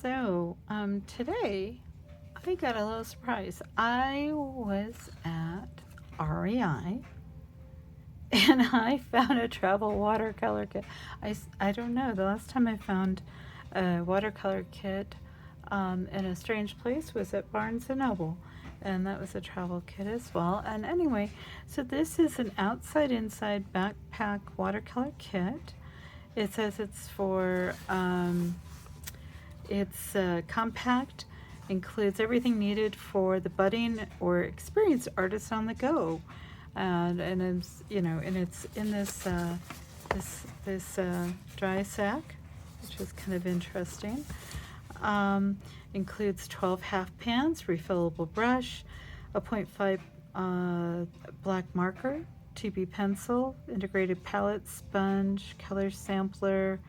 Today I got a little surprise. I was at REI and I found a travel watercolor kit. I don't know, the last time I found a watercolor kit in a strange place was at Barnes & Noble, and that was a travel kit as well. And anyway, so this is an outside-inside backpack watercolor kit. It says it's for it's compact, includes everything needed for the budding or experienced artist on the go, and it's and it's in this dry sack, which is kind of interesting. Includes 12 half pans, refillable brush, a 0.5 black marker, 2B pencil, integrated palette, sponge, color sampler,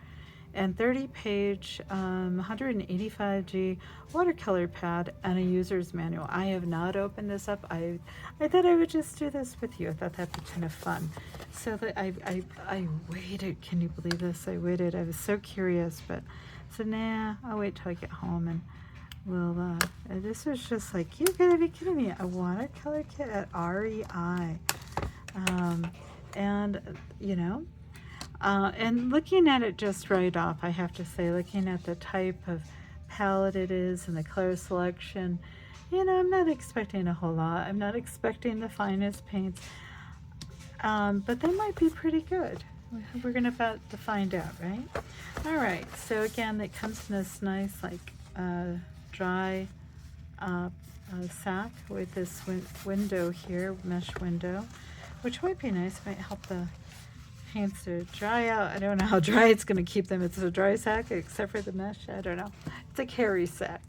and 30-page 185G watercolor pad and a user's manual. I have not opened this up. I thought I would just do this with you. I thought that'd be kind of fun. So that I waited. Can you believe this? I waited. I was so curious, but so nah, I'll wait till I get home and we'll this was just like, you gotta be kidding me, a watercolor kit at REI. And and looking at it just right off, I have to say, looking at the type of palette it is and the color selection, I'm not expecting a whole lot. I'm not expecting the finest paints, but they might be pretty good. We're gonna about to find out, right? All right, so again, it comes in this nice dry sack with this window here, mesh window, which might be nice, might help the paints to dry out. I don't know how dry it's going to keep them. It's a dry sack except for the mesh. I don't know. It's a carry sack.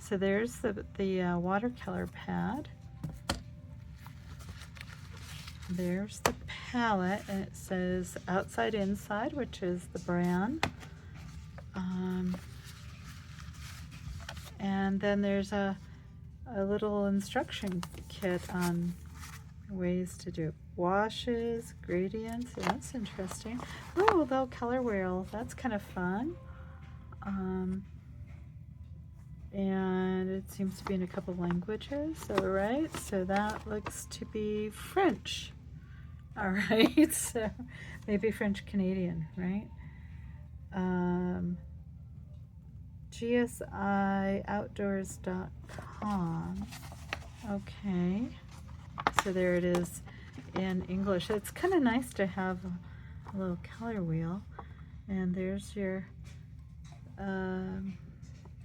So there's the watercolor pad. There's the palette, and it says outside inside, which is the brand. And then there's a little instruction kit on ways to do washes, gradients. So that's interesting. Oh, though color wheel, that's kind of fun. And it seems to be in a couple languages. All right, so that looks to be French. All right, so maybe French Canadian, right? GSIOutdoors.com. Okay, so there it is in English. It's kind of nice to have a little color wheel, and there's your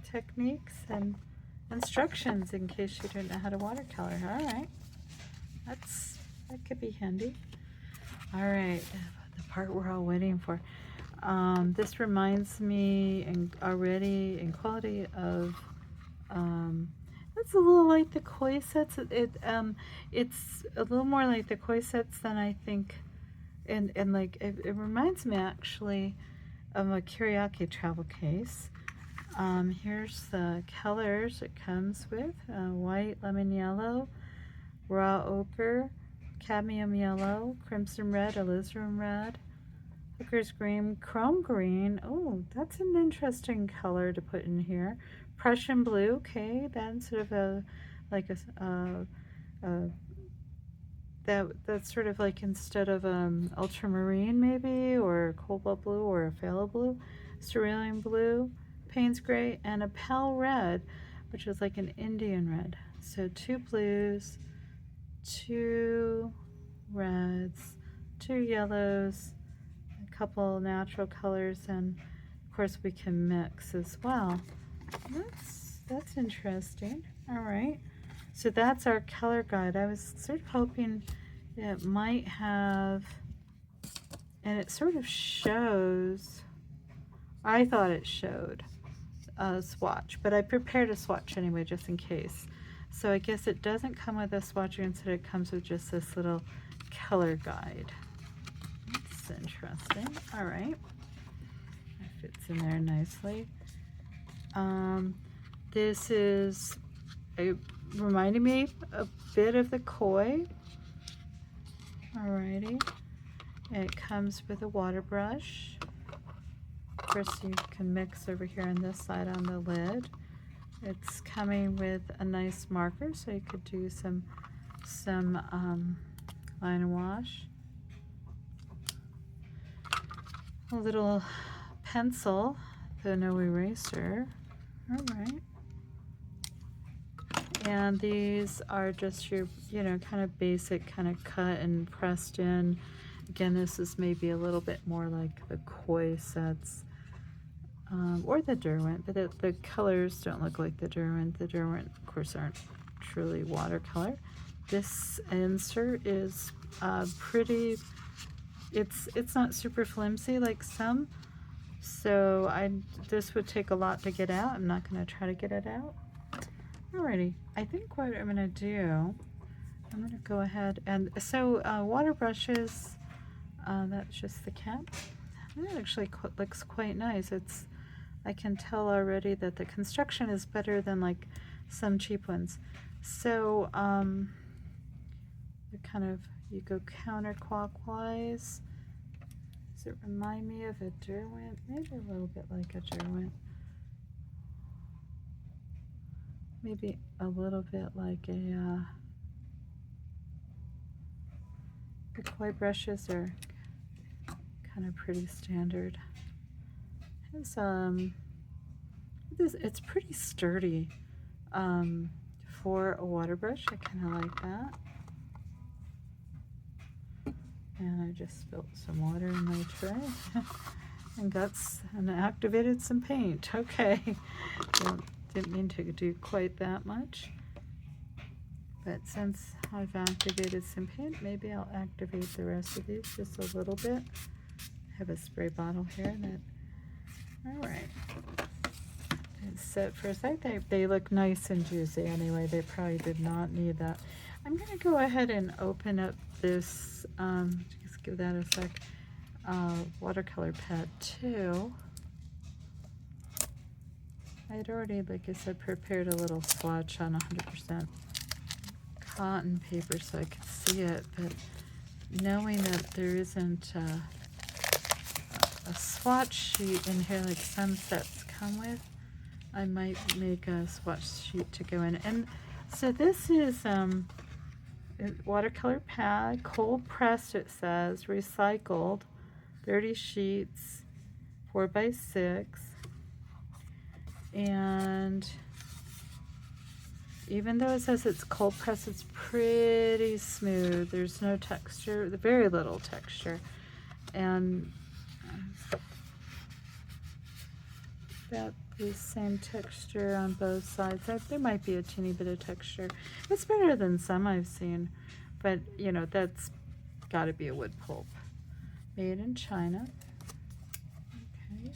techniques and instructions in case you don't know how to watercolor. All right, that could be handy. All right, the part we're all waiting for. This reminds me already in quality of it's a little like the koi sets. It's a little more like the koi sets than I think, and like it reminds me actually of a Kiriaki travel case. Here's the colors it comes with: white, lemon yellow, raw ochre, cadmium yellow, crimson red, alizarin red, hooker's green, chrome green. Oh, that's an interesting color to put in here. Prussian blue, okay, that's sort of that's sort of like instead of ultramarine maybe, or cobalt blue, or a phthalo blue, cerulean blue, Payne's gray, and a pale red, which is like an Indian red. So 2 blues, 2 reds, 2 yellows, a couple natural colors, and of course we can mix as well. That's interesting. All right, so that's our color guide. I was sort of hoping it might have, and it sort of shows, I thought it showed a swatch, but I prepared a swatch anyway just in case. So I guess it doesn't come with a swatch, instead it comes with just this little color guide. That's interesting. All right, it fits in there nicely. This is reminding me a bit of the koi. Alrighty, it comes with a water brush, course, you can mix over here on this side on the lid. It's coming with a nice marker, so you could do some line wash. A little pencil, though no eraser. All right. And these are just your, kind of basic kind of cut and pressed in. Again, this is maybe a little bit more like the koi sets or the Derwent, but the colors don't look like the Derwent. The Derwent, of course, aren't truly watercolor. This insert is pretty, it's not super flimsy like some, so this would take a lot to get out. I'm not going to try to get it out. Alrighty, I think what I'm going to do, I'm going to go ahead and, so water brushes, that's just the cap. That actually looks quite nice. I can tell already that the construction is better than like some cheap ones. So you go counterclockwise. Does it remind me of a Derwent? Maybe a little bit like a Derwent. Maybe a little bit like the koi brushes are kind of pretty standard. It's pretty sturdy for a water brush. I kind of like that. And I just spilled some water in my tray and activated some paint. Okay. Didn't mean to do quite that much. But since I've activated some paint, maybe I'll activate the rest of these just a little bit. I have a spray bottle here alright. Set for a sec. They look nice and juicy anyway. They probably did not need that. I'm going to go ahead and open up this, just give that a sec, watercolor pad 2. I had already, like I said, prepared a little swatch on 100% cotton paper so I could see it, but knowing that there isn't a swatch sheet in here like some sets come with, I might make a swatch sheet to go in. And so this is watercolor pad, cold pressed, it says, recycled, 30 sheets, 4x6. And even though it says it's cold pressed, it's pretty smooth. There's no texture, very little texture. And about the same texture on both sides. There might be a teeny bit of texture. It's better than some I've seen, but that's got to be a wood pulp. Made in China. Okay.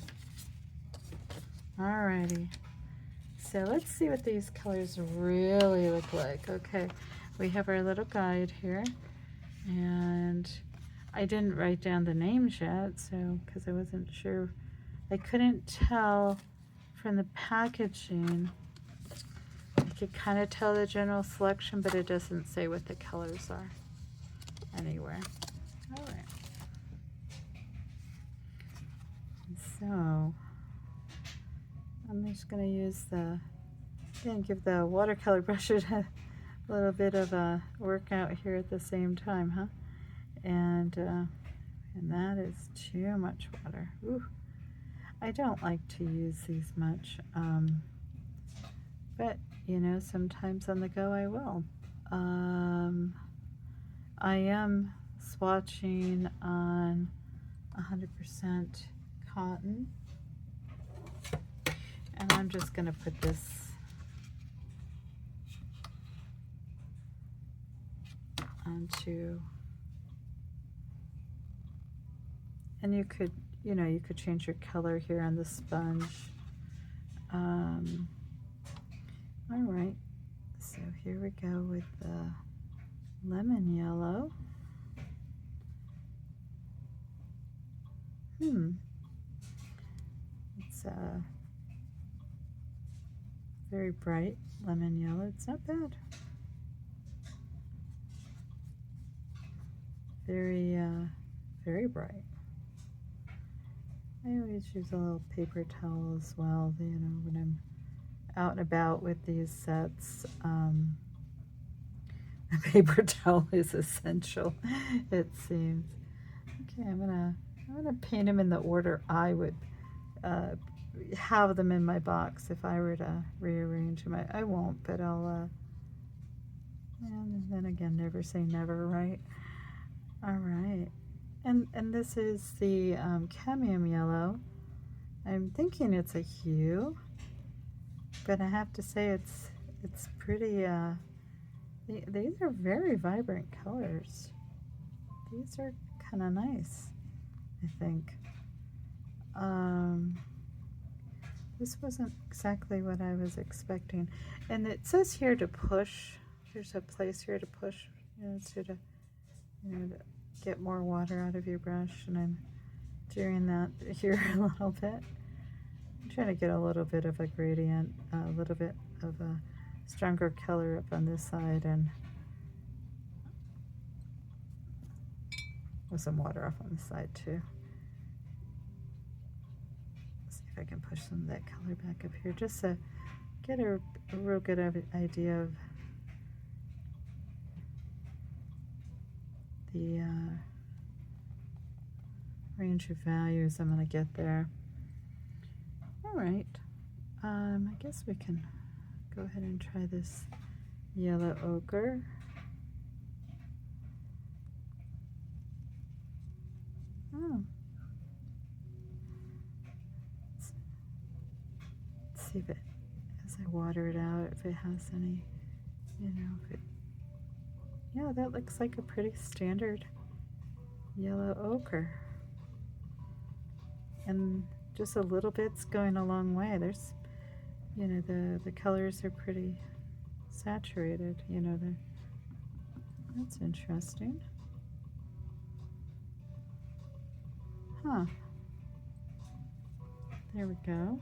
Alrighty. So let's see what these colors really look like. Okay, we have our little guide here, and I didn't write down the names yet, so because I wasn't sure. I couldn't tell from the packaging. I could kind of tell the general selection, but it doesn't say what the colors are anywhere. All right. So I'm just going to use give the watercolor brush a little bit of a workout here at the same time, huh? And that is too much water. Ooh. I don't like to use these much, but sometimes on the go I will. I am swatching on 100% cotton, and I'm just going to put this onto, and you could change your color here on the sponge. All right, so here we go with the lemon yellow. It's a very bright lemon yellow. It's not bad. Very bright. I always use a little paper towel as well, you know, when I'm out and about with these sets. A paper towel is essential, it seems. Okay, I'm gonna paint them in the order I would have them in my box if I were to rearrange them. I won't, but I'll, and then again, never say never, right? All right, and this is the cadmium yellow. I'm thinking it's a hue, but I have to say it's pretty, these are very vibrant colors. These are kind of nice, I think. This wasn't exactly what I was expecting. And it says here to push. There's a place here to push, you know, so to, you know, to get more water out of your brush. And I'm doing that here a little bit. I'm trying to get a little bit of a gradient, a little bit of a stronger color up on this side, and with some water off on the side too. See if I can push some of that color back up here, just to get a real good idea of the range of values I'm going to get there. All right, I guess we can go ahead and try this yellow ochre. Oh. Let's see if it, as I water it out, if it has any, you know, if it, yeah, that looks like a pretty standard yellow ochre. And just a little bit's going a long way. There's, you know, the colors are pretty saturated, you know, that's interesting. Huh. There we go.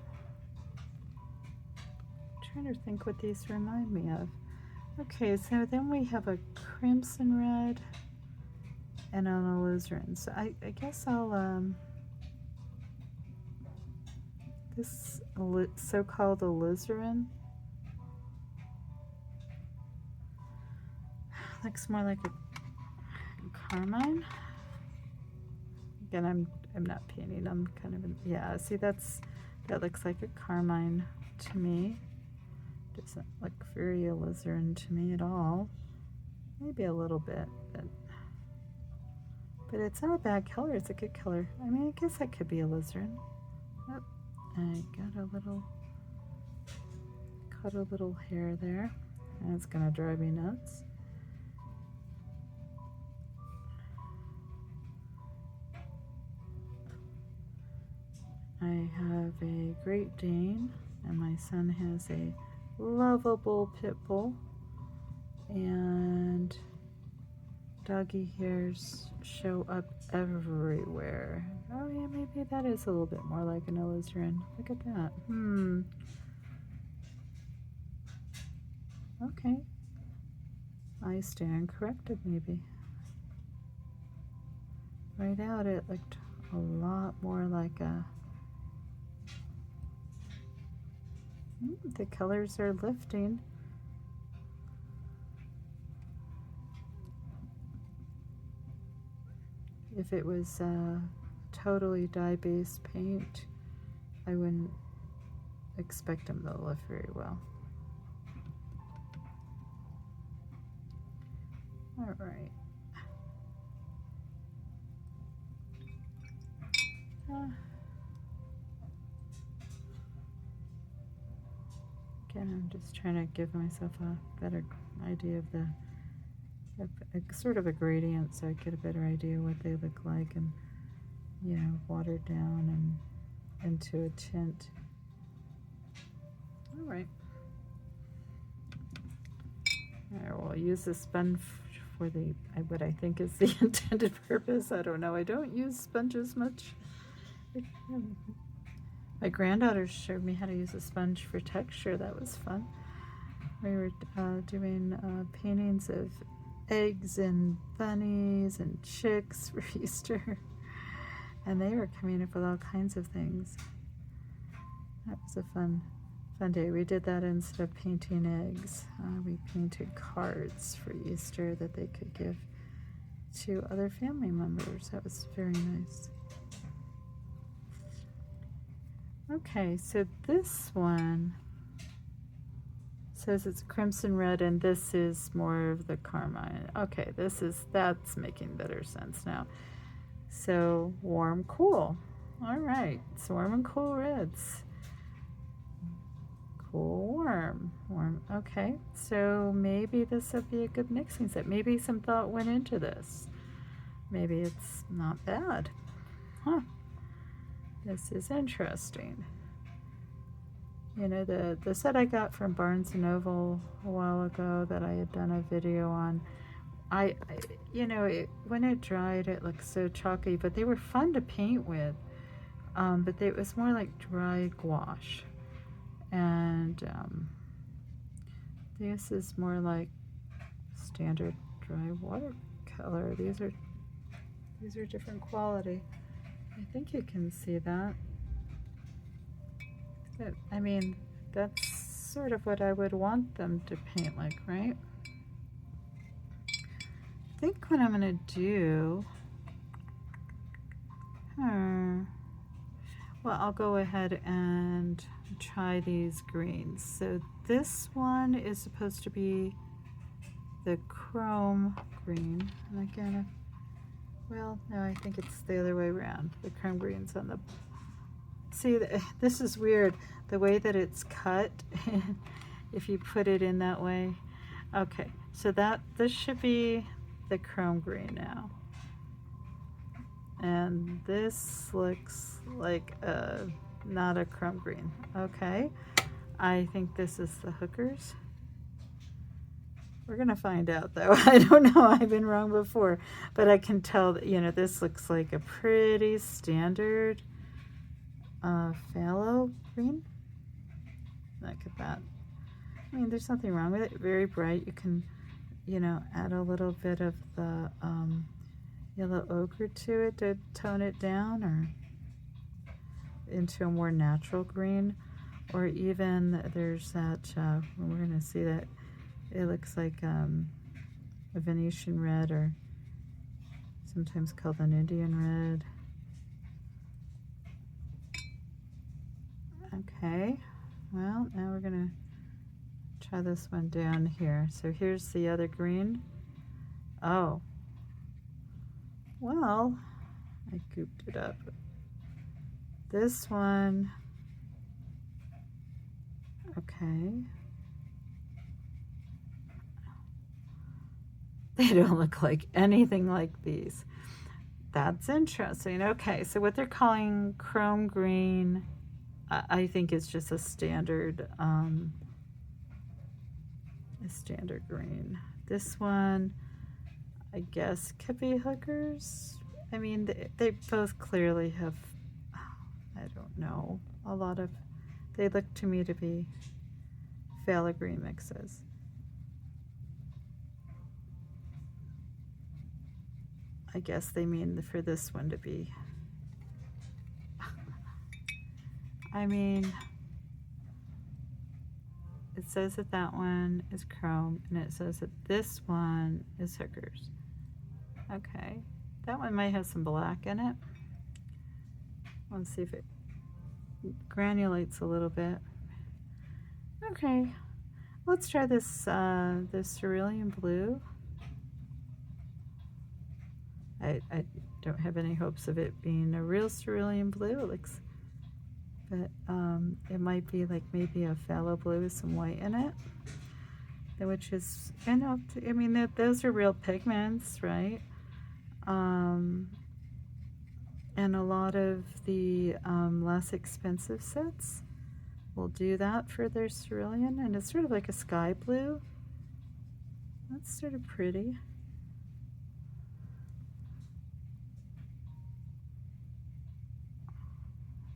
I'm trying to think what these remind me of. Okay, so then we have a crimson red and an alizarin. So I guess I'll, this so-called alizarin looks more like a carmine. Again, I'm not painting, I'm kind of, yeah, see that looks like a carmine to me. Doesn't look very alizarin to me at all. Maybe a little bit, but it's not a bad color, it's a good color. I mean, I guess that could be alizarin. Oh, I caught a little hair there, and it's gonna drive me nuts. I have a Great Dane, and my son has a lovable pit bull, and doggy hairs show up everywhere. Oh yeah, maybe that is a little bit more like an alizarin. Look at that. Okay. I stand corrected, maybe. Right out it looked a lot more like a... the colors are lifting. If it was totally dye-based paint, I wouldn't expect them to lift very well. All right. Again, I'm just trying to give myself a better idea of the sort of a gradient, so I get a better idea what they look like, and, you know, watered down and into a tint. All right. All right, we'll use the sponge for the what I think is the intended purpose. I don't know. I don't use sponges much. My granddaughter showed me how to use a sponge for texture. That was fun. We were doing paintings of eggs and bunnies and chicks for Easter. and they were coming up with all kinds of things. That was a fun day. We did that instead of painting eggs. We painted cards for Easter that they could give to other family members. That was very nice. Okay, so this one says it's crimson red, and this is more of the carmine. Okay, that's making better sense now. So warm, cool. All right, it's warm and cool reds. Cool, warm. Okay, so maybe this would be a good mixing set. Maybe some thought went into this. Maybe it's not bad. Huh. This is interesting. You know, the set I got from Barnes & Noble a while ago that I had done a video on, you know, when it dried, it looked so chalky, but they were fun to paint with. But it was more like dry gouache. And this is more like standard dry watercolor. These are different quality. I think you can see that. I mean, that's sort of what I would want them to paint like, right? I think what I'm gonna do, well, I'll go ahead and try these greens. So this one is supposed to be the chrome green, and again, well, no, I think it's the other way around. The chrome green's on the, see, this is weird, the way that it's cut, if you put it in that way. Okay, so this should be the chrome green now. And this looks like not a chrome green. Okay, I think this is the hookers. We're gonna find out though. I don't know, I've been wrong before, but I can tell that, you know, this looks like a pretty standard phthalo green. Look at that. I mean, there's nothing wrong with it. Very bright. You can, you know, add a little bit of the yellow ochre to it to tone it down, or into a more natural green, or even there's that, we're going to see that it looks like a Venetian red, or sometimes called an Indian red. Okay, well, now we're going to try this one down here. So here's the other green. Oh, well, I gooped it up. This one, okay. They don't look like anything like these. That's interesting. Okay, so what they're calling chrome green, I think it's just a standard green. This one, I guess, could be hookers. I mean, they both clearly have, I don't know, a lot of, they look to me to be phthalo green mixes. I guess they mean for this one to be, I mean, it says that that one is chrome, and it says that this one is hookers. Okay, that one might have some black in it. Let's see if it granulates a little bit. Okay, let's try this cerulean blue. I don't have any hopes of it being a real cerulean blue. It looks, but it might be like maybe a phthalo blue with some white in it, which is, you know, I mean, those are real pigments, right? And a lot of the less expensive sets will do that for their cerulean, and it's sort of like a sky blue. That's sort of pretty.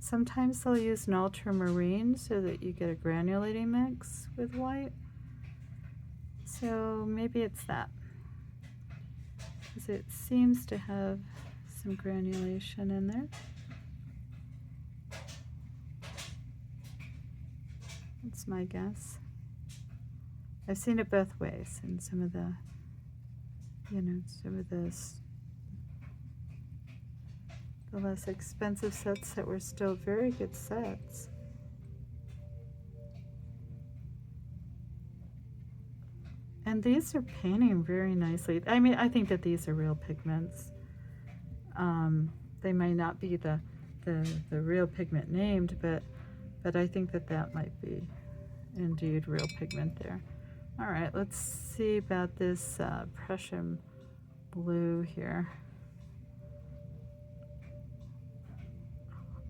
Sometimes they'll use an ultramarine so that you get a granulating mix with white. So maybe it's that, because it seems to have some granulation in there. That's my guess. I've seen it both ways in some of the, some of the less expensive sets that were still very good sets. And these are painting very nicely. I mean, I think that these are real pigments. They may not be the real pigment named, but I think that might be indeed real pigment there. All right, let's see about this Prussian blue here.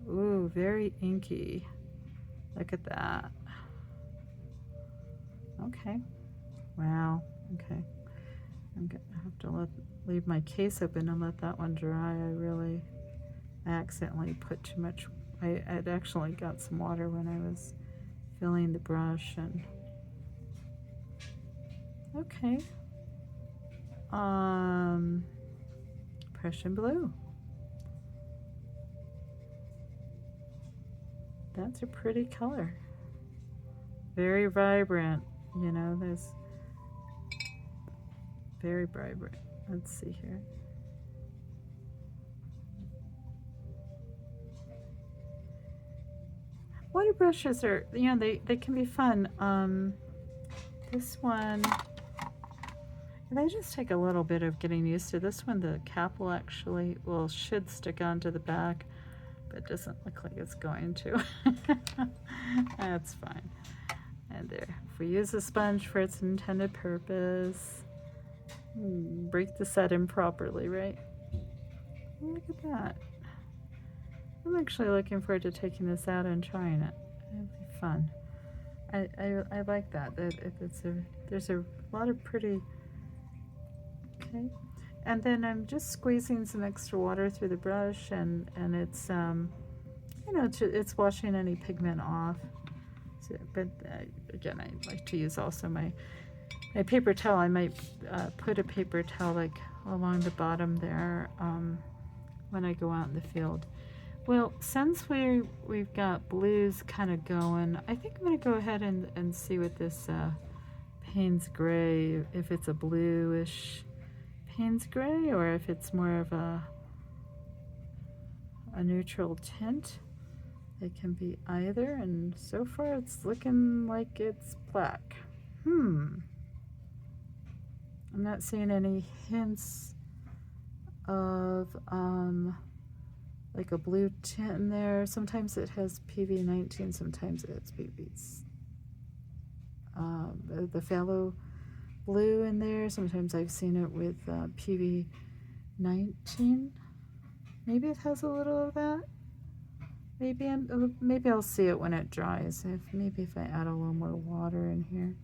Ooh, very inky. Look at that. Okay. Wow. Okay. I'm gonna have to leave my case open and let that one dry. I really accidentally put too much. I'd actually got some water when I was filling the brush and. Okay. Prussian blue. That's a pretty color. Very vibrant, there's very vibrant. Let's see here. Water brushes are, they can be fun. This one, they just take a little bit of getting used to. This one, the cap will actually, should stick onto the back, but it doesn't look like it's going to. That's fine. And there, if we use a sponge for its intended purpose, break the set in properly, right? Look at that. I'm actually looking forward to taking this out and trying it. It'll be fun. I like that. There's a lot of pretty. Okay, and then I'm just squeezing some extra water through the brush, and it's it's washing any pigment off. So, but again, I like to use also my paper towel. I might put a paper towel like along the bottom there when I go out in the field. Well, since we've got blues kind of going, I think I'm going to go ahead and see what this Payne's Gray, if it's a bluish Payne's Gray or if it's more of a neutral tint. It can be either, and so far it's looking like it's black. I'm not seeing any hints of like a blue tint in there. Sometimes it has PV19, sometimes it's PV's the phthalo blue in there. Sometimes I've seen it with PV19. Maybe it has a little of that. Maybe I'll see it when it dries. Maybe if I add a little more water in here.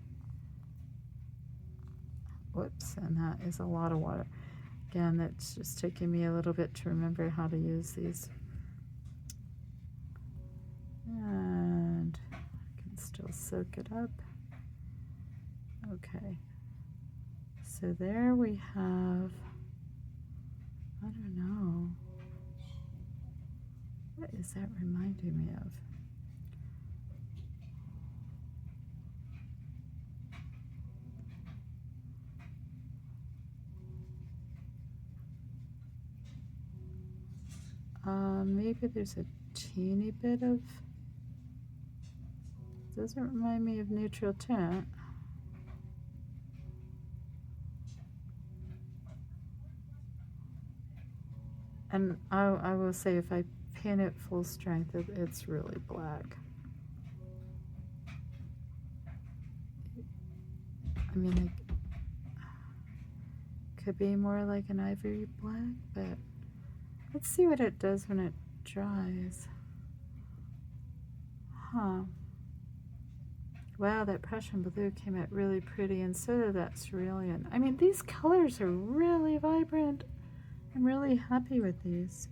Whoops, and that is a lot of water. Again, that's just taking me a little bit to remember how to use these. And I can still soak it up. Okay. So there we have, I don't know. What is that reminding me of? Maybe there's a teeny bit of, doesn't remind me of neutral tint. And I will say if I paint it full strength, it's really black. I mean, it could be more like an ivory black, but let's see what it does when it dries. Wow, that Prussian blue came out really pretty, and so did that cerulean. I mean, these colors are really vibrant. I'm really happy with these.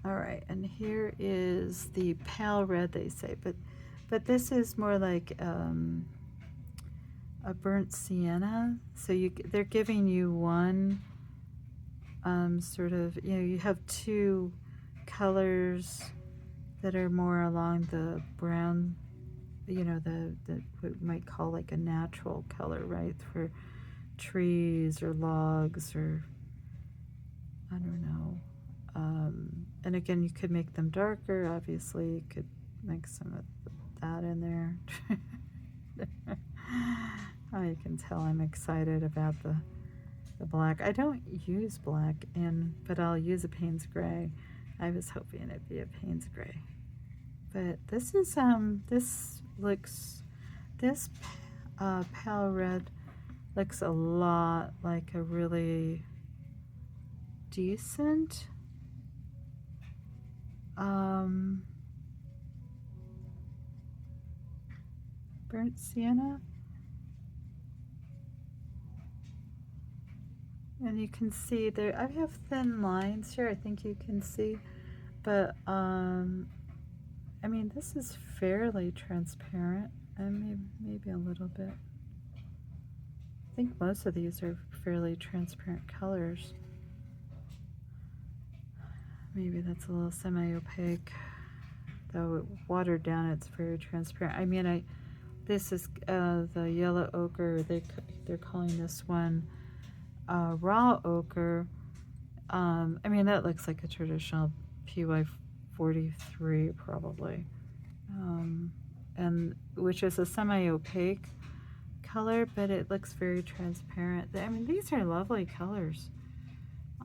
All right, and here is the pale red, they say, but this is more like a burnt sienna. So they're giving you one sort of, you have two colors that are more along the brown, the what we might call like a natural color, right? For trees or logs or I don't know. And again, you could make them darker. Obviously, you could make some of that in there. Oh, you can tell I'm excited about the black. I don't use black but I'll use a Payne's Gray. I was hoping it'd be a Payne's Gray. But this is, this pale red looks a lot like a really decent burnt sienna. And you can see there, I have thin lines here, I think you can see, but I mean, this is fairly transparent, and maybe a little bit. I think most of these are fairly transparent colors. Maybe that's a little semi-opaque, though it watered down, it's very transparent. I mean, this is the yellow ochre, they're calling this one raw ochre. I mean, that looks like a traditional PY43 probably, and which is a semi-opaque color, but it looks very transparent. I mean, these are lovely colors.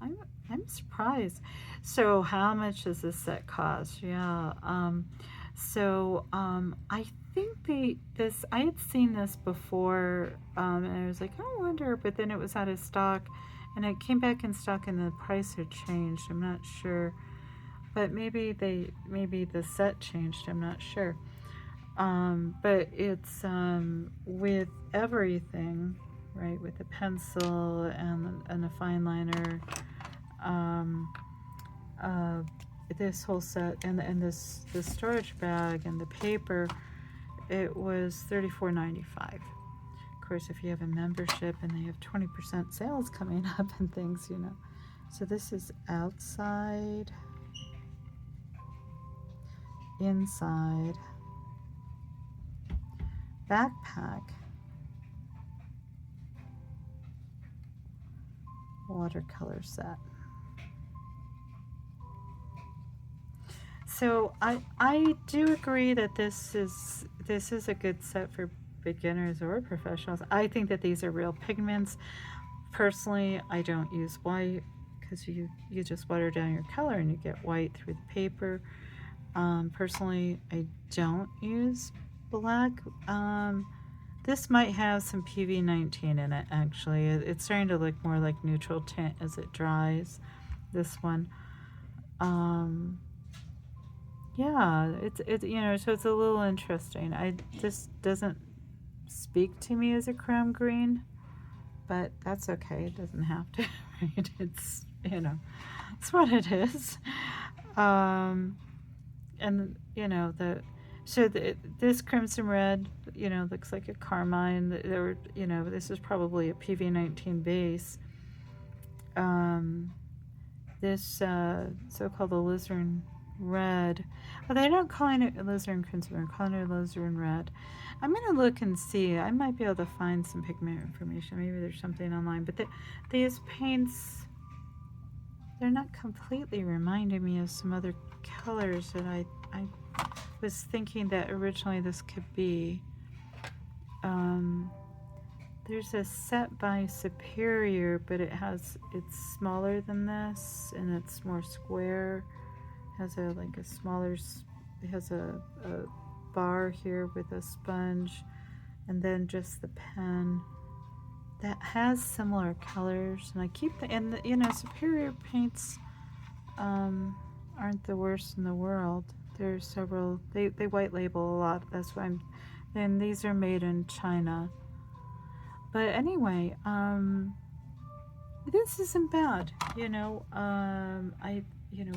I'm surprised. So how much does this set cost? Yeah. I think I had seen this before, and I was like, oh, I wonder, but then it was out of stock, and it came back in stock, and the price had changed. I'm not sure, but maybe the set changed. I'm not sure. But it's with everything, right? With the pencil and a fine liner. This whole set and this storage bag and the paper, it was $34.95. Of course, if you have a membership and they have 20% sales coming up and things, So this is outside, inside, backpack, watercolor set. So I do agree that this is a good set for beginners or professionals. I think that these are real pigments. Personally, I don't use white because you just water down your color and you get white through the paper. Personally, I don't use black. This might have some PV19 in it, actually. It's starting to look more like neutral tint as it dries, this one. Yeah, it's so it's a little interesting. This doesn't speak to me as a chrome green, but that's okay. It doesn't have to, right? It's, it's what it is. And this crimson red, looks like a carmine. This is probably a PV19 base. This so-called alizarin red. Well, they're not calling it alizarin crimson, they're calling it alizarin red. I'm going to look and see. I might be able to find some pigment information. Maybe there's something online. But these paints, they're not completely reminding me of some other colors that I was thinking that originally this could be. There's a set by Superior, but it's smaller than this, and it's more square. Has a smaller, it has a bar here with a sponge, and then just the pen that has similar colors. And I keep Superior paints aren't the worst in the world. There's several, they white label a lot. That's why and these are made in China. But anyway, this isn't bad.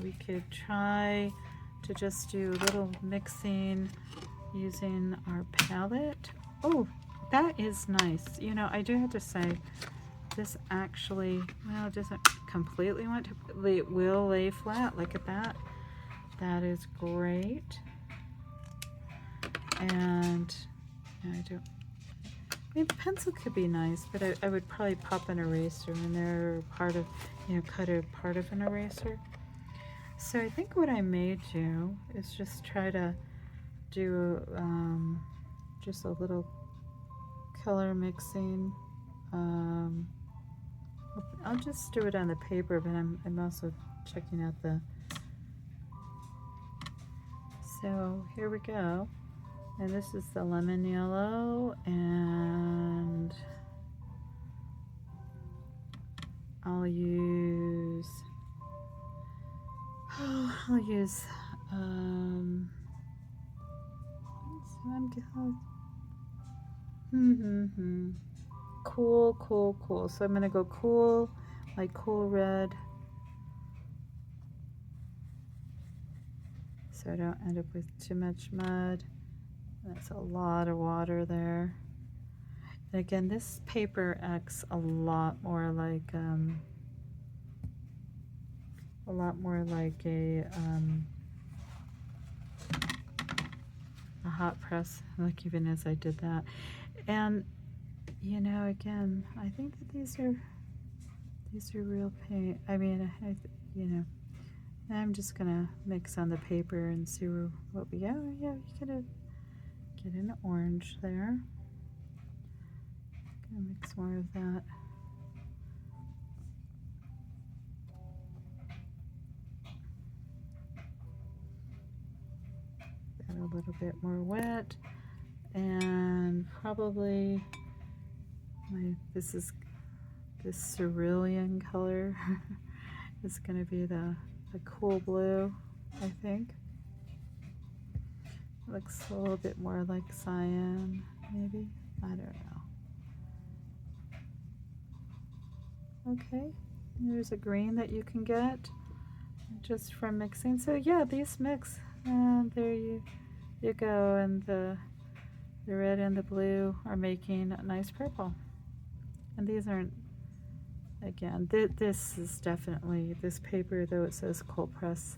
We could try to just do a little mixing using our palette. Oh, That is nice. You know, I do have to say, this actually, well, it doesn't completely want to, it will lay flat. Look at that. That is great. And I don't, maybe pencil could be nice, but I would probably pop an eraser in there, or part of, you know, cut a part of an eraser. So I think what I may do is just try to do just a little color mixing. I'll just do it on the paper, but I'm also checking out the, so here we go. And this is the lemon yellow, and I'll use cool. So I'm gonna go cool, like cool red, so I don't end up with too much mud. That's a lot of water there. And again, this paper acts a lot more like a hot press, like even as I did that. And you know, again, I think that these are real paint. I mean, you know, I'm just gonna mix on the paper and see what we get. Oh, yeah, you gotta get an orange there. Gonna mix more of that. Got a little bit more wet, and probably this cerulean color is going to be the cool blue, I think. Looks a little bit more like cyan, maybe. I don't know. Okay, there's a green that you can get just from mixing. So yeah, these mix, and there you go, and the red and the blue are making a nice purple. And these aren't, again, this is definitely, this paper, though it says cold press,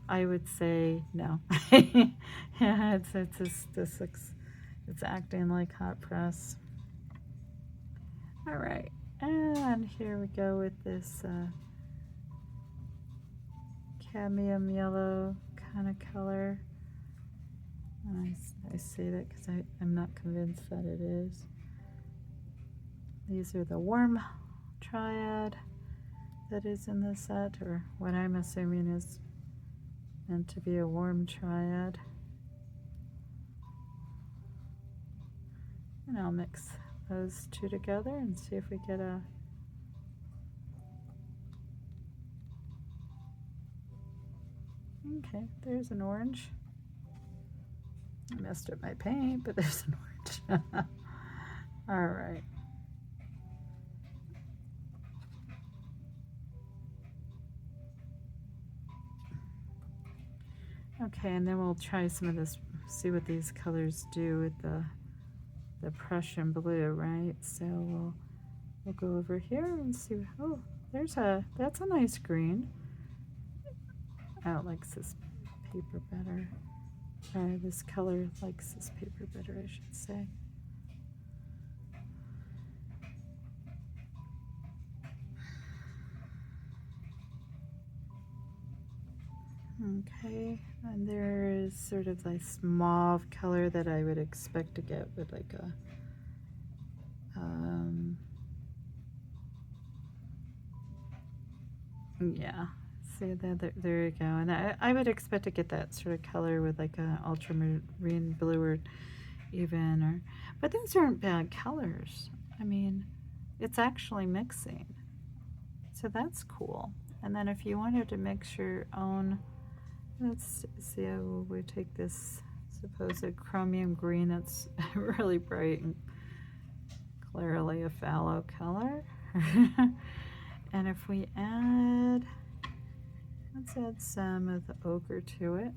I would say no. Yeah, it's acting like hot press. All right, and here we go with this cadmium yellow kind of color. I say that because I'm not convinced that it is. These are the warm triad that is in the set, or what I'm assuming is meant to be a warm triad. And I'll mix those two together and see if we get a okay, there's an orange. I messed up my paint, but there's an orange. All right. Okay, and then we'll try some of this, see what these colors do with the Prussian blue, right? So we'll go over here and see. Oh, that's a nice green. Oh, it likes this paper better. Or this color likes this paper better, I should say. Okay, and there is sort of this mauve color that I would expect to get with like a yeah, see that there you go. And I would expect to get that sort of color with like a ultramarine blue, or even, or, but these aren't bad colors. I mean, it's actually mixing, so that's cool. And then if you wanted to mix your own, let's see how we take this supposed chromium green that's really bright and clearly a phthalo color. And if we add, let's add some of the ochre to it,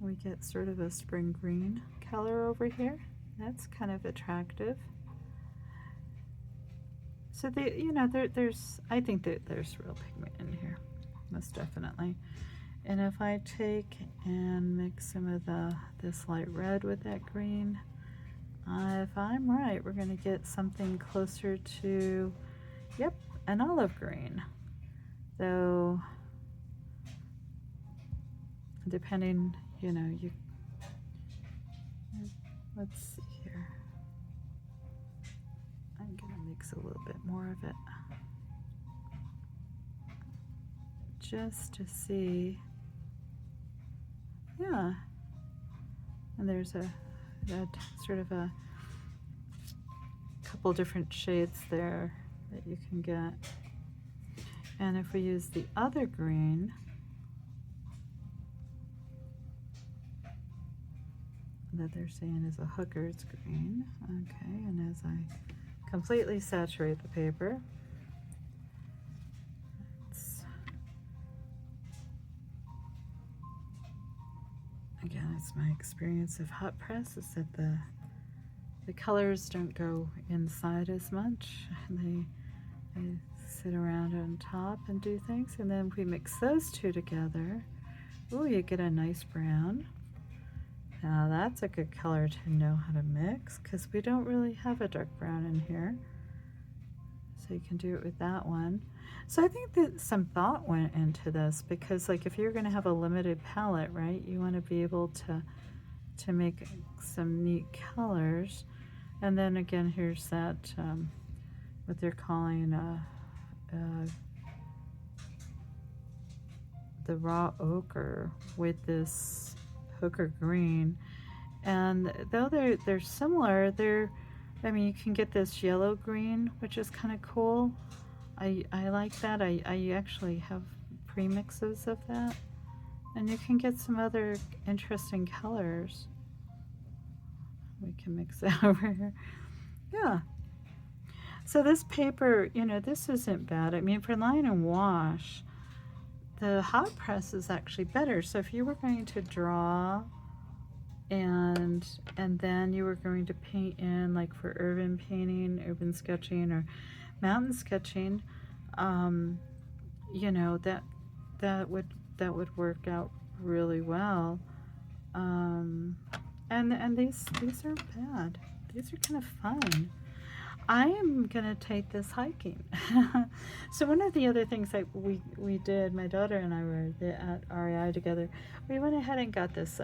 we get sort of a spring green color over here. That's kind of attractive. So there's, I think that there's real pigment in here, most definitely. And if I take and mix some of this light red with that green, if I'm right, we're going to get something closer to, yep, an olive green. Though, depending, let's see here. I'm going to mix a little bit more of it, just to see. Yeah. And there's a sort of a couple different shades there that you can get. And if we use the other green, that they're saying is a hooker's green, okay, and as I completely saturate the paper, again, it's my experience of hot press is that the colors don't go inside as much. They sit around on top and do things, and then we mix those two together. Ooh, you get a nice brown. Now that's a good color to know how to mix, because we don't really have a dark brown in here. So you can do it with that one. So I think that some thought went into this, because like if you're going to have a limited palette, right, you want to be able to make some neat colors. And then again, here's that what they're calling the raw ochre with this hooker green. And though they're similar, I mean, you can get this yellow green, which is kind of cool. I like that. I actually have premixes of that, and you can get some other interesting colors. We can mix it over here. Yeah. So this paper, this isn't bad. I mean, for line and wash, the hot press is actually better. So if you were going to draw and then you were going to paint in, like for urban painting, urban sketching, or mountain sketching, that would work out really well. And these are bad. These are kind of fun. I am gonna take this hiking. So one of the other things that we did, my daughter and I were at REI together. We went ahead and got this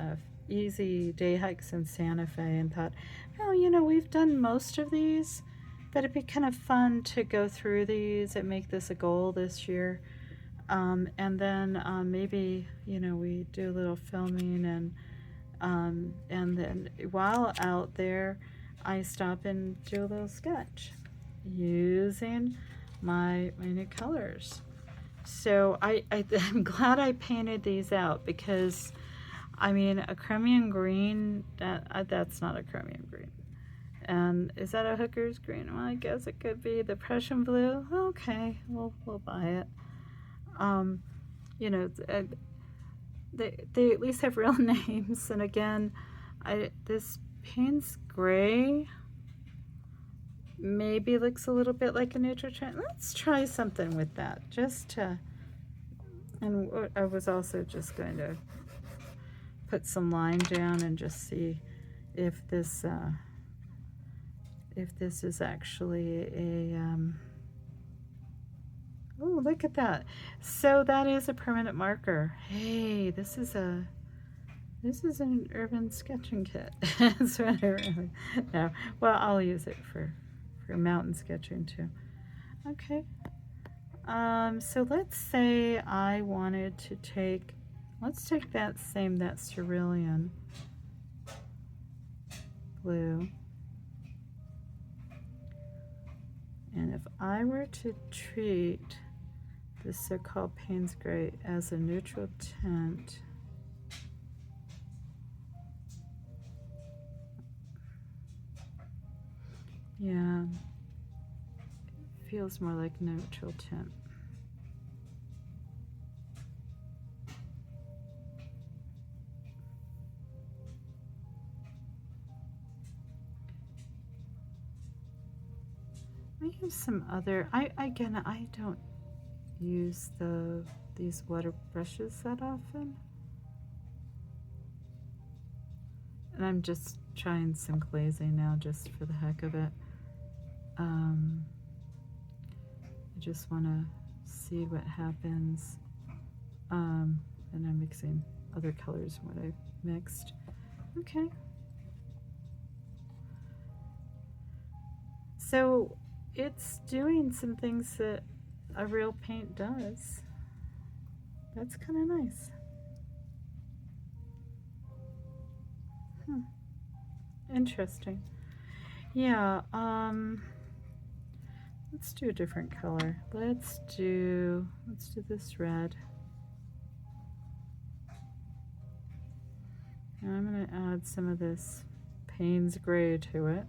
easy day hikes in Santa Fe, and thought, well, we've done most of these, but it'd be kind of fun to go through these and make this a goal this year. And then maybe we do a little filming, and then while out there, I stop and do a little sketch using my new colors. So I'm glad I painted these out, because I mean, a chromium green, that's not a chromium green. And is that a hooker's green? Well, I guess it could be. The Prussian blue, okay, we'll buy it. They at least have real names. And again, this Payne's gray maybe looks a little bit like a neutral tone. Let's try something with that, just to. And I was also just going to put some line down and just see if this is actually a oh, look at that. So that is a permanent marker. Hey, this is an urban sketching kit. That's what I really, no, well, I'll use it for mountain sketching too. Okay. So let's say I wanted to take, let's take that cerulean blue. And if I were to treat this so-called Payne's gray as a neutral tint, yeah, feels more like neutral tint. I use some other, again, I don't use these water brushes that often. And I'm just trying some glazing now just for the heck of it. I just want to see what happens. And I'm mixing other colors from what I've mixed. Okay. So it's doing some things that a real paint does. That's kind of nice. Interesting. Yeah, let's do a different color. Let's do this red. And I'm going to add some of this Payne's gray to it.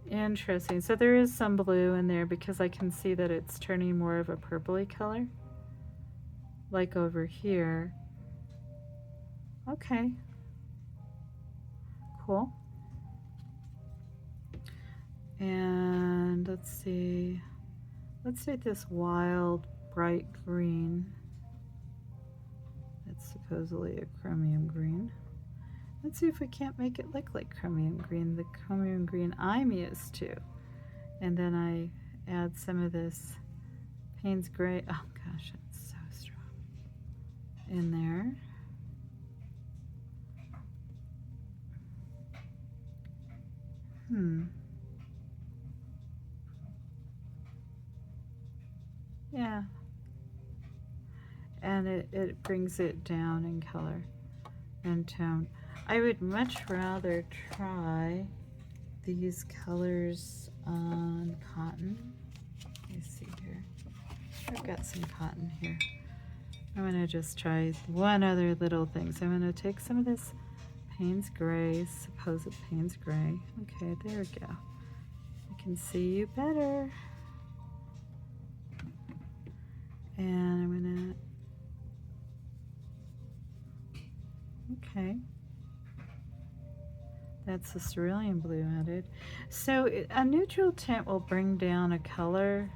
Interesting. So there is some blue in there because I can see that it's turning more of a purpley color. Like over here. Okay. Cool. And let's see. Let's take this wild bright green. It's supposedly a chromium green. Let's see if we can't make it look like chromium green, the chromium green I'm used to. And then I add some of this Payne's gray. Oh gosh, it's so strong. In there. Yeah. And it brings it down in color and tone. I would much rather try these colors on cotton. Let me see here. I've got some cotton here. I'm going to just try one other little thing. So I'm going to take some of this Payne's gray, supposed Payne's gray. Okay, there we go. I can see you better. And I'm going to, okay. That's the cerulean blue added. So a neutral tint will bring down a color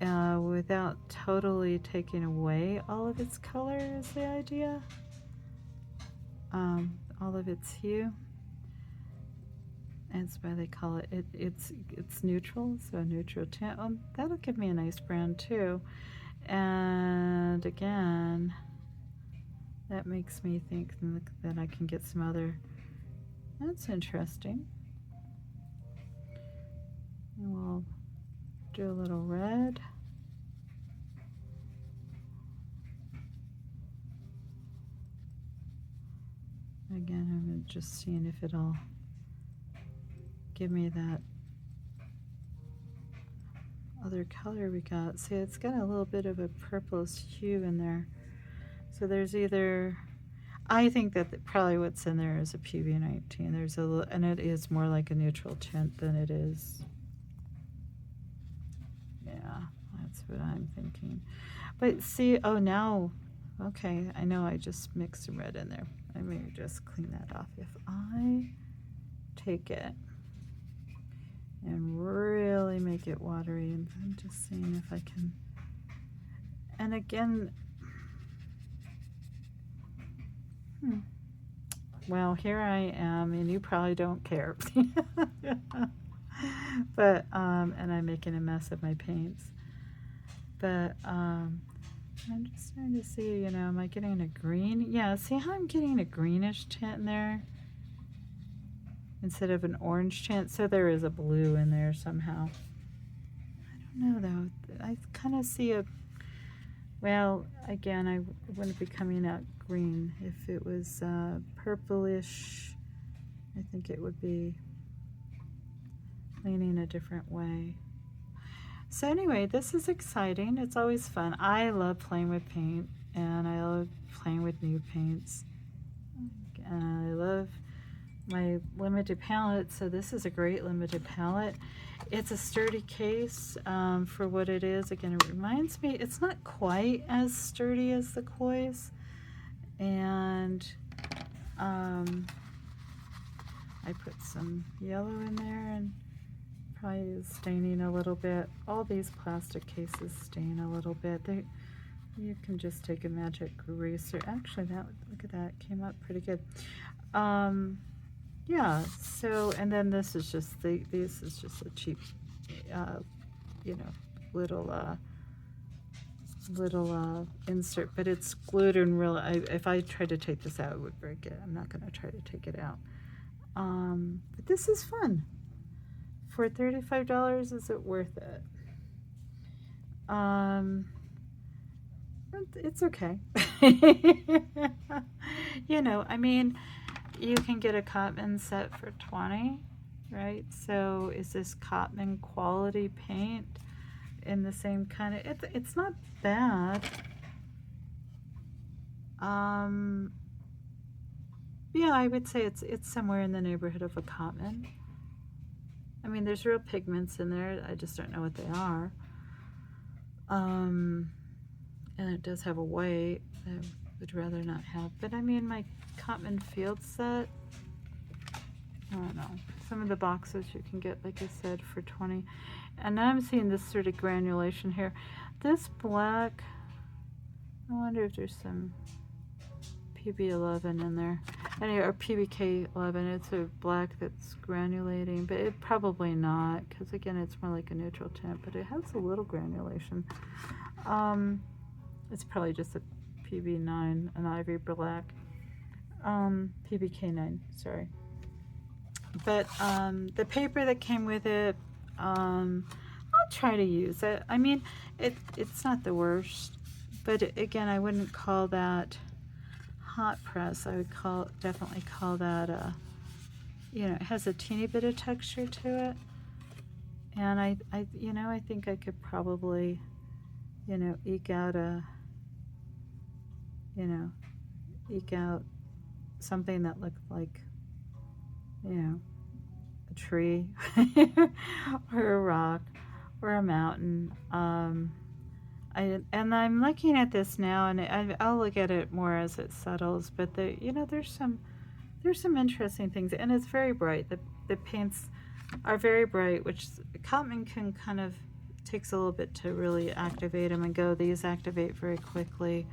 without totally taking away all of its color is the idea. All of its hue. That's why they call it, it's neutral, so a neutral tint. That'll give me a nice brown too. And again, that makes me think that I can get some other, that's interesting. And we'll do a little red. Again, I'm just seeing if it'll give me that other color we got. See, it's got a little bit of a purplish hue in there. So there's either, I think that probably what's in there is a PB19. There's a little, and it is more like a neutral tint than it is. Yeah, that's what I'm thinking. But see, oh now, okay, I know I just mixed some red in there. I may just clean that off. If I take it and really make it watery, and I'm just seeing if I can, and again, well, here I am, and you probably don't care. But and I'm making a mess of my paints. But I'm just trying to see, you know, am I getting a green? Yeah, see how I'm getting a greenish tint in there instead of an orange tint? So there is a blue in there somehow. I don't know though. I kind of see a, well, again, I wouldn't be coming out green. If it was purplish, I think it would be leaning a different way. So anyway, this is exciting. It's always fun. I love playing with paint, and I love playing with new paints. And I love my limited palette, so this is a great limited palette. It's a sturdy case for what it is. Again, it reminds me, it's not quite as sturdy as the Koi's, and I I put some yellow in there and probably is staining a little bit. All these plastic cases stain a little bit. You can just take a magic eraser. Actually, look at that, came up pretty good. Yeah, so, and then this is just this is just a cheap, you know, little insert, but it's glued in real. If I tried to take this out, it would break it. I'm not going to try to take it out. But this is fun. For $35, is it worth it? It's okay. You know, I mean, you can get a Cotman set for $20, right? So is this Cotman quality paint in the same kind of, it's not bad. Yeah, I would say it's somewhere in the neighborhood of a Cotman. I mean, there's real pigments in there. I just don't know what they are. And it does have a white I would rather not have. But I mean, my Cotman field set, I don't know. Some of the boxes you can get, like I said, for $20. And now I'm seeing this sort of granulation here. This black, I wonder if there's some PB11 in there. Anyway, or PBK11, it's a black that's granulating, but it probably not, because again, it's more like a neutral tint, but it has a little granulation. It's probably just a PB9, an ivory black. PBK9, sorry. But the paper that came with it, I'll try to use it. I mean, it's not the worst, but again, I wouldn't call that hot press. I would definitely call that you know, it has a teeny bit of texture to it, and I you know, I think I could probably, you know, eke out something that looked like, you know, a tree or a rock or a mountain. And I'm looking at this now, and I'll look at it more as it settles. But you know, there's some interesting things, and it's very bright. The paints are very bright, which Cotman can kind of takes a little bit to really activate them and go. These activate very quickly.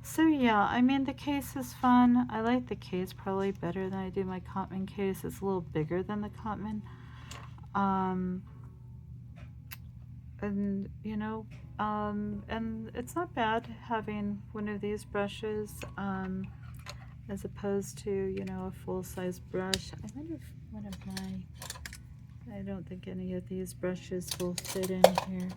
So yeah, I mean, the case is fun. I like the case probably better than I do my Cotman case. It's a little bigger than the Cotman. And you know, and it's not bad having one of these brushes as opposed to, you know, a full-size brush. I wonder if one of I don't think any of these brushes will fit in here.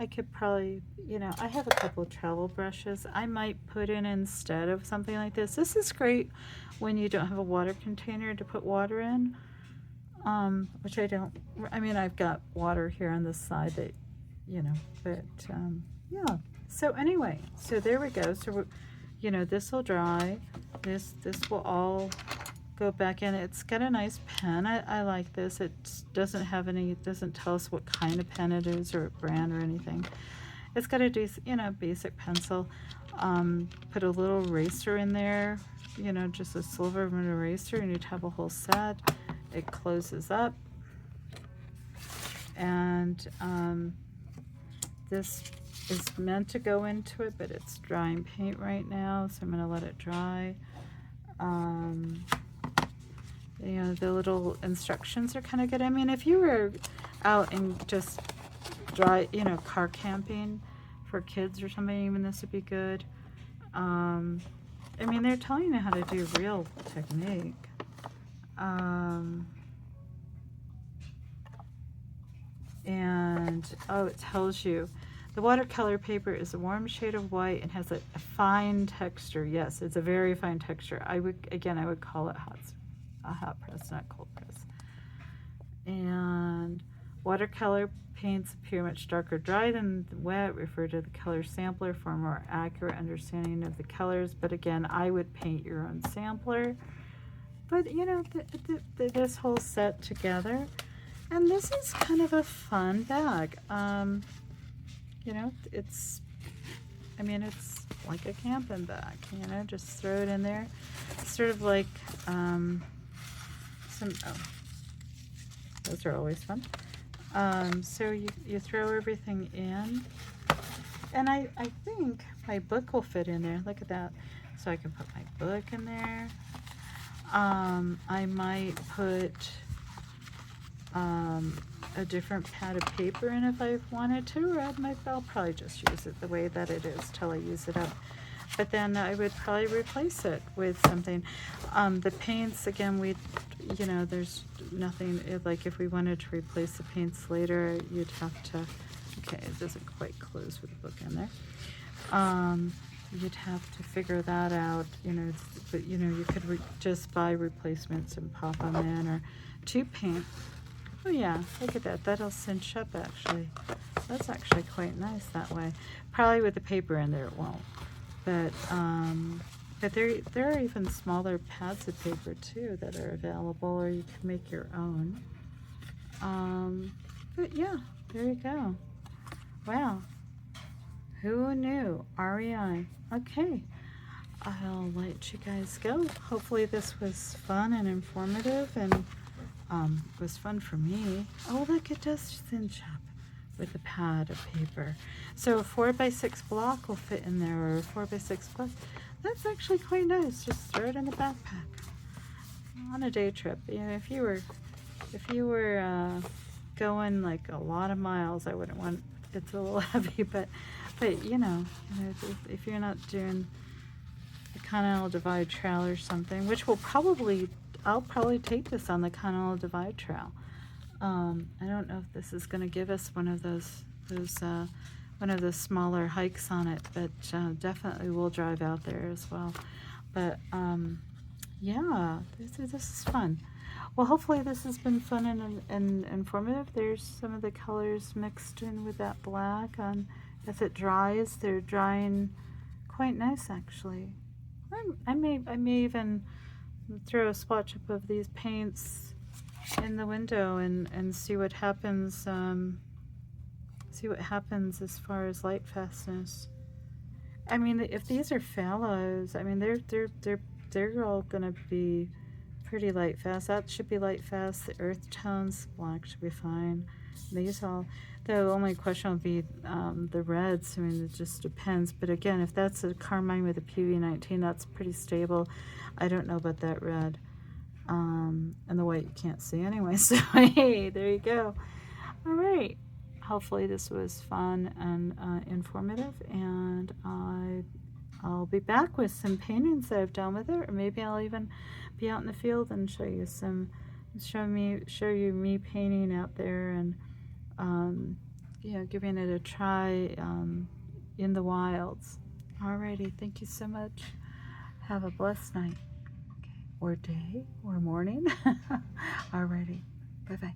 I could probably, you know, I have a couple travel brushes I might put in instead of something like this. This is great when you don't have a water container to put water in, which I don't. I mean, I've got water here on this side that, you know, but yeah. So anyway, so there we go. So you know, this will dry. This will all go back in. It's got a nice pen. I like this. It doesn't have any, it doesn't tell us what kind of pen it is or brand or anything. It's got a decent, you know, basic pencil. Put a little eraser in there, you know, just a silver of an eraser, and you'd have a whole set. It closes up, and this is meant to go into it, but it's drying paint right now, so I'm going to let it dry. You know, the little instructions are kind of good. I mean, if you were out and just you know, car camping for kids or something, even this would be good. I mean, they're telling you how to do real technique. And oh, it tells you the watercolor paper is a warm shade of white and has a fine texture. Yes, it's a very fine texture. I would call it a hot press, not cold press. And watercolor paints appear much darker dry than wet. Refer to the color sampler for a more accurate understanding of the colors. But again, I would paint your own sampler. But you know, this whole set together, and this is kind of a fun bag. You know, I mean, it's like a camping bag, you know, just throw it in there. It's sort of like those are always fun. So you throw everything in, and I think my book will fit in there. Look at that. So I can put my book in there. I might put a different pad of paper in if I wanted to, or I'll probably just use it the way that it is till I use it up. But then I would probably replace it with something. The paints, again, you know, there's nothing, like if we wanted to replace the paints later, you'd have to, okay, it doesn't quite close with the book in there. You'd have to figure that out, you know, but you know, you could just buy replacements and pop them in, or to paint. Oh yeah, look at that, that'll cinch up actually. That's actually quite nice that way. Probably with the paper in there it won't. But there are even smaller pads of paper too that are available, or you can make your own. But yeah, there you go. Wow, who knew? REI. Okay, I'll let you guys go. Hopefully this was fun and informative, and it was fun for me. Oh look, it does cinch up with a pad of paper. So a 4x6 block will fit in there, or a 4x6 plus. That's actually quite nice. Just throw it in the backpack on a day trip. You know, if you were going like a lot of miles, I wouldn't want, it's a little heavy, but you know, if you're not doing the Continental Divide Trail or something, which I'll probably take this on the Continental Divide Trail. I don't know if this is going to give us one of those smaller hikes on it, but definitely we'll drive out there as well. But yeah, this is fun. Well, hopefully this has been fun and informative. There's some of the colors mixed in with that black. As it dries, they're drying quite nice actually. I may even throw a swatch up of these paints in the window and see what happens. See what happens as far as light fastness. I mean, if these are phthalates, I mean they're all gonna be pretty light fast. That should be light fast. The earth tones, black should be fine. These all, the only question will be the reds. I mean, it just depends. But again, if that's a carmine with a PV19, that's pretty stable. I don't know about that red. And the white you can't see anyway. So hey, there you go. All right. Hopefully this was fun and informative, and I'll be back with some paintings that I've done with it, or maybe I'll even be out in the field and show you me painting out there, and you know, giving it a try in the wilds. Alrighty, thank you so much. Have a blessed night, or day, or morning. Alrighty, bye bye.